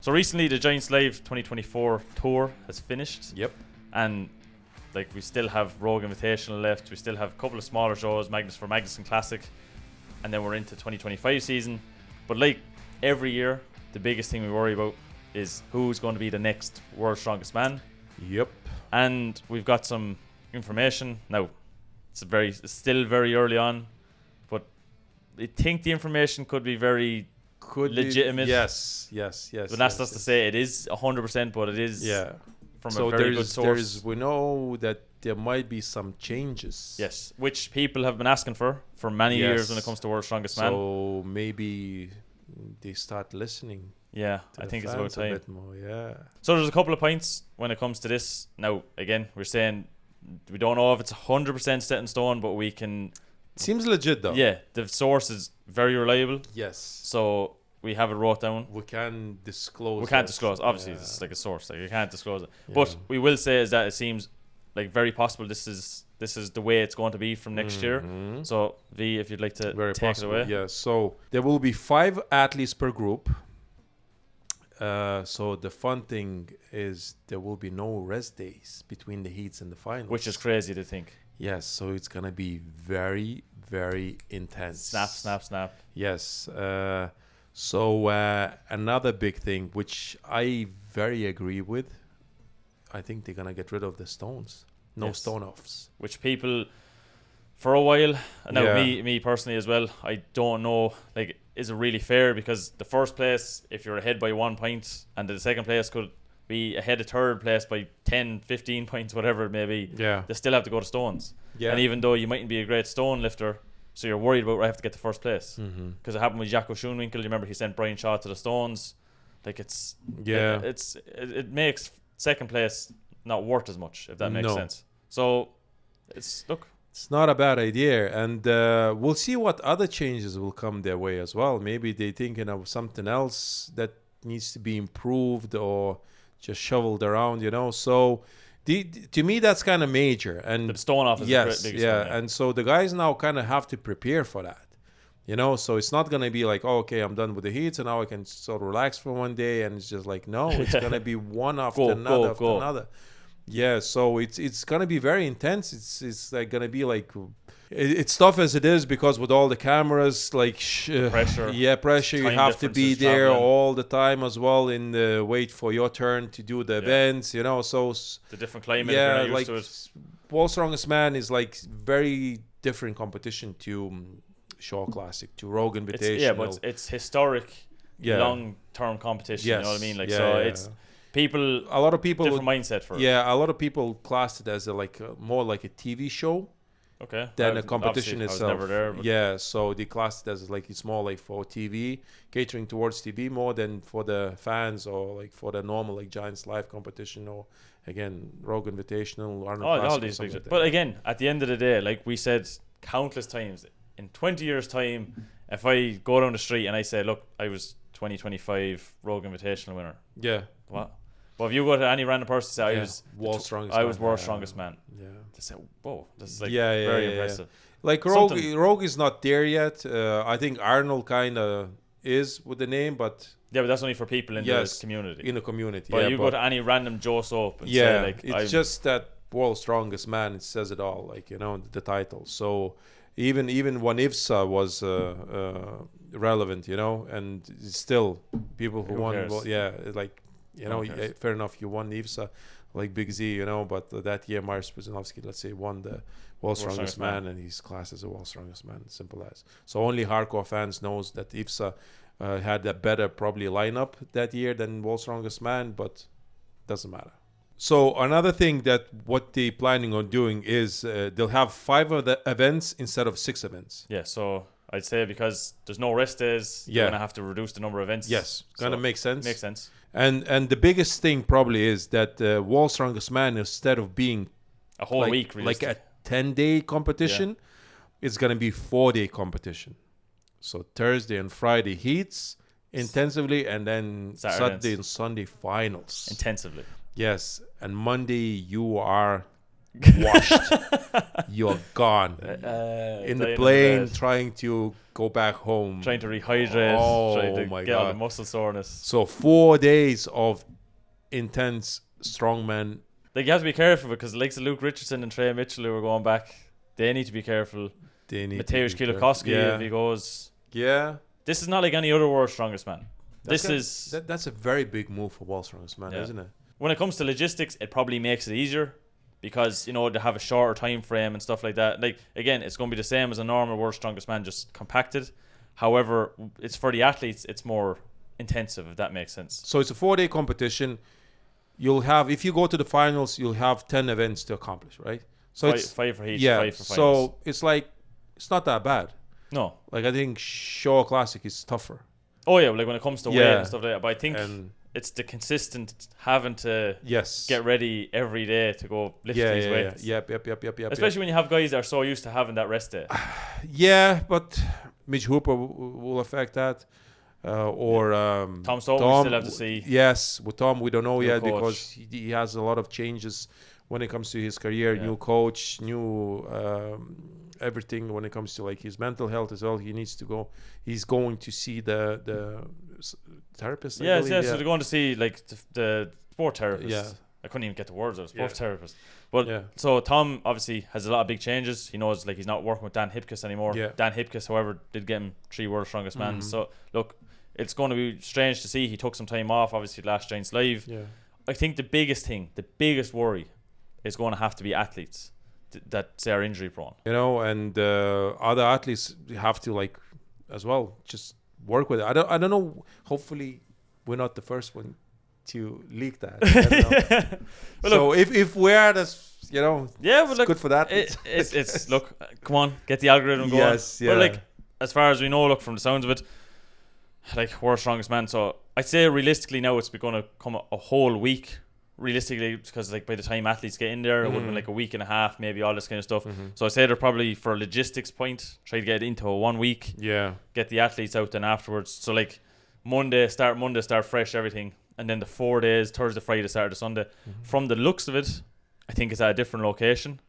So recently, the Giants Live 2024 tour has finished. Yep. And like we still have Rogue Invitational left. We still have a couple of smaller shows, Magnuson Classic, and then we're into 2025 season. But like every year, the biggest thing we worry about is who's going to be the next World's Strongest Man. Yep. And we've got some information now. It's still very early on, but I think the information could be very legitimate. Yes. But that's not to say it is 100%, but it is from a very good source. We know that there might be some changes. Yes, which people have been asking for many years when it comes to World's Strongest Man. So maybe they start listening. Yeah, I think it's about time. A bit more, yeah. So there's a couple of points when it comes to this. Now, again, we're saying we don't know if it's 100% set in stone, but we can... Seems legit, though. Yeah, the source is very reliable. Yes. So we have it wrote down. We can disclose. We can't disclose. Obviously, it's like a source. Like you can't disclose it. Yeah. But we will say is that it seems like very possible this is the way it's going to be from next year. So V, if you'd like to take it away. Yeah. So there will be 5 athletes per group. So the fun thing is there will be no rest days between the heats and the finals, which is crazy to think. Yes, so it's gonna be very, very intense. Snap. Yes. So another big thing, which I very agree with, I think they're gonna get rid of the stones. No stone offs. Which people, for a while, now me personally as well, I don't know, like, is it really fair? Because the first place, if you're ahead by 1 point, and the second place could be ahead of third place by 10, 15 points, whatever it may be, they still have to go to stones. Yeah. And even though you mightn't be a great stone lifter, so you're worried about, I have to get to first place. Because it happened with Jacko Schoenwinkel. You remember he sent Brian Shaw to the stones. Like it makes second place not worth as much, if that makes sense. So it's not a bad idea, and we'll see what other changes will come their way as well. Maybe they're thinking of something else that needs to be improved or just shoveled around, So to me, that's kind of major. And the stone off is the biggest one, and so the guys now kind of have to prepare for that, So it's not going to be like, okay, I'm done with the heats, and now I can sort of relax for one day, and it's just like, no, it's going to be one after another. Yeah, so it's gonna be very intense. It's like gonna be like it's tough as it is because with all the cameras, like pressure. Yeah, pressure. You have to be there all the time as well. In the wait for your turn to do the events. So the different climate. Yeah, like World's Strongest Man is like very different competition to Shaw Classic, to Rogue Invitational. But it's historic, long-term competition. Yes. You know what I mean? Like it's. A lot of people different mindset for it. Yeah, a lot of people class it as more like a TV show. Okay. Than a competition itself. I was never there. So they class it as like it's more like for TV, catering towards TV more than for the fans or like for the normal like Giants Live competition or again Rogue Invitational. All these things. But again, at the end of the day, like we said countless times, in 20 years' time, if I go down the street and I say, look, I was 2025 Rogue Invitational winner. Yeah. What? Well, if you go to any random person say I was World's Strongest Man, yeah, they say, whoa, this is like very impressive. Like Rogue is not there yet. I think Arnold kind of is with the name, but that's only for people in the community. In the community, but you go to any random Joe Soap and say like, it's just that World's Strongest Man. It says it all, like the title. So even when IFSA was relevant, and still people who won, fair enough, you won IFSA like Big Z, but that year Mariusz Pudzianowski, let's say, won the World's Strongest Man, and he's classed as a World's Strongest Man, simple as. So only hardcore fans knows that IFSA had a better probably lineup that year than World's Strongest Man, but doesn't matter. So another thing that what they planning on doing is they'll have 5 of the events instead of 6 events. Yeah, so I'd say because there's no rest days, you're going to have to reduce the number of events. Yes, kind of makes sense. Makes sense. And the biggest thing probably is that World's Strongest Man, instead of being a whole week, like a 10-day competition, it's going to be 4-day competition. So Thursday and Friday heats intensively, and then Saturday and Sunday finals. Intensively. Yes, and Monday you are washed. You're gone. In the plane, trying to go back home. Trying to rehydrate. Oh, trying to my get all God. the muscle soreness. So 4 days of intense strongman. Like, you have to be careful because the likes of Luke Richardson and Trey Mitchell who are going back, they need to be careful. Mateusz Kielakowski, if he goes. Yeah. This is not like any other world's strongest man. That's a very big move for world's strongest man, isn't it? When it comes to logistics, it probably makes it easier because, you know, they have a shorter time frame and stuff like that. Like, again, it's going to be the same as a normal world's strongest man, just compacted. However, it's for the athletes, it's more intensive, if that makes sense. So it's a 4-day competition. You'll have, if you go to the finals, you'll have 10 events to accomplish, right? So it's 5 for each, yeah. 5 for finals. So it's like, it's not that bad. No. Like, I think Show Classic is tougher. Oh yeah, like when it comes to weight and stuff like that. But I think it's the consistent having to get ready every day to go lift these weights. Yep. Especially when you have guys that are so used to having that rest day. Yeah, but Mitch Hooper will affect that. Or Tom Stone, we still have to see. Yes, with Tom, we don't know yet coach. because he has a lot of changes when it comes to his career. New coach, new everything when it comes to like his mental health as well. He needs to go. He's going to see the therapist. So they're going to see like the sport therapist. Yeah. I couldn't even get the words out. Sport therapist. But so Tom obviously has a lot of big changes. He knows like he's not working with Dan Hipkiss anymore. Yeah. Dan Hipkiss, however, did get him 3 world's strongest man. So look, it's going to be strange to see. He took some time off, obviously, last Giants Live. Yeah. I think the biggest worry is going to have to be athletes that say are injury prone. You know, and other athletes have to like as well just work with it. I don't know. Hopefully, we're not the first one to leak that. I don't know. Well, so if we are, that's but it's good for that. It's look, come on, get the algorithm going. Yes, yeah. But like as far as we know, look from the sounds of it, like world's strongest man. So I'd say realistically now it's going to come a whole week. Realistically, because like by the time athletes get in there, it would have been like a week and a half, maybe all this kind of stuff. So I say they're probably for a logistics point, try to get it into a 1 week. Yeah. Get the athletes out then afterwards. So like Monday start fresh everything, and then the 4 days, Thursday, Friday, Saturday, Sunday. From the looks of it, I think it's at a different location.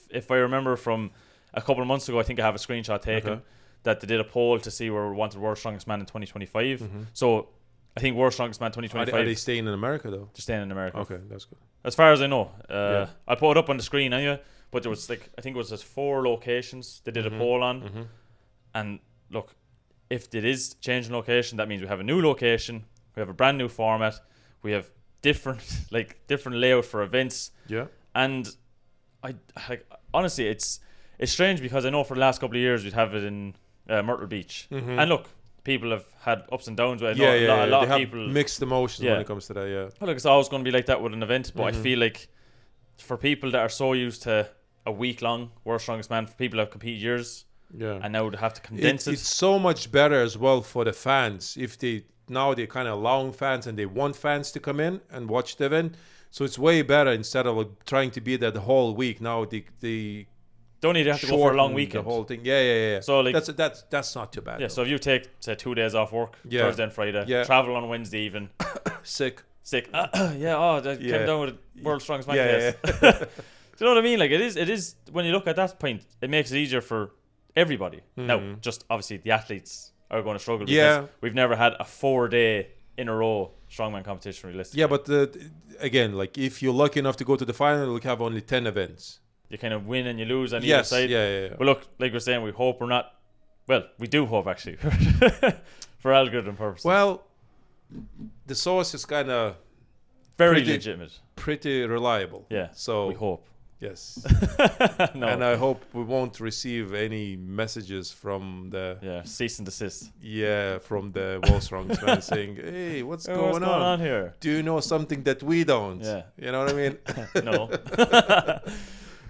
If I remember from a couple of months ago, I think I have a screenshot taken that they did a poll to see where we wanted World's Strongest Man in 2025. So I think World's Strongest Man 2025. Are they staying in America though? They're staying in America. Okay, that's good. As far as I know, I'll put it up on the screen anyway. But there was like I think it was just 4 locations they did a poll on. And look, if it is changing location, that means we have a new location, we have a brand new format, we have different layout for events. Yeah. And I honestly, it's strange because I know for the last couple of years we'd have it in Myrtle Beach, and look. People have had ups and downs with it. A lot of people mixed emotions when it comes to that. Yeah, well, look, it's always going to be like that with an event. But I feel like for people that are so used to a week long World's Strongest Man, for people that have competed years, and now they have to condense it. It's so much better as well for the fans if they're kind of allowing fans and they want fans to come in and watch the event. So it's way better instead of like trying to be there the whole week. Now they don't need to have to go for a long weekend. The whole thing, yeah. So like that's not too bad. Yeah. Though. So if you take say 2 days off work, Thursday and Friday, travel on Wednesday even, sick. That came down with a World's Strongest Man case. Do you know what I mean? Like it is when you look at that point, it makes it easier for everybody. Now, just obviously the athletes are going to struggle because we've never had a 4-day in a row strongman competition realistically. Yeah, but again, like if you're lucky enough to go to the final, you'll have only 10 events. You kind of win and you lose on either side. Yeah. But look, like we're saying, we hope we're not. Well, we do hope actually, for algorithm purposes. Well, the source is kind of very legitimate, pretty reliable. Yeah. So we hope. Yes. No. And I hope we won't receive any messages from the cease and desist. Yeah, from the World's Strongest Man saying, "Hey, what's going on here? Do you know something that we don't?" Yeah. You know what I mean? No.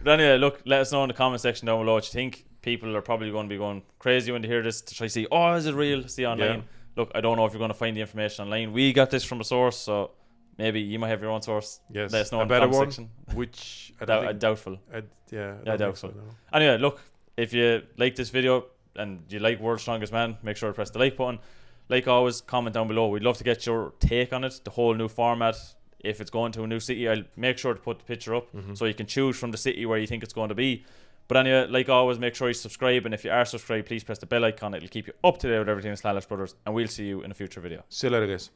But anyway, look, let us know in the comment section down below what you think. People are probably going to be going crazy when they hear this to try to see, is it real? See online. Look, I don't know if you're going to find the information online. We got this from a source, so maybe you might have your own source. Yes. Let us know in the comment section. Which doubtful. Doubtful. So, no. Anyway, look, if you like this video and you like World's Strongest Man, make sure to press the like button. Like always, comment down below. We'd love to get your take on it, the whole new format. if it's going to a new city, I'll make sure to put the picture up so you can choose from the city where you think it's going to be. But anyway, like always, make sure you subscribe, and if you are subscribed, please press the bell icon. It'll keep you up to date with everything in Lalas Brothers, and we'll see you in a future video. See you later, guys.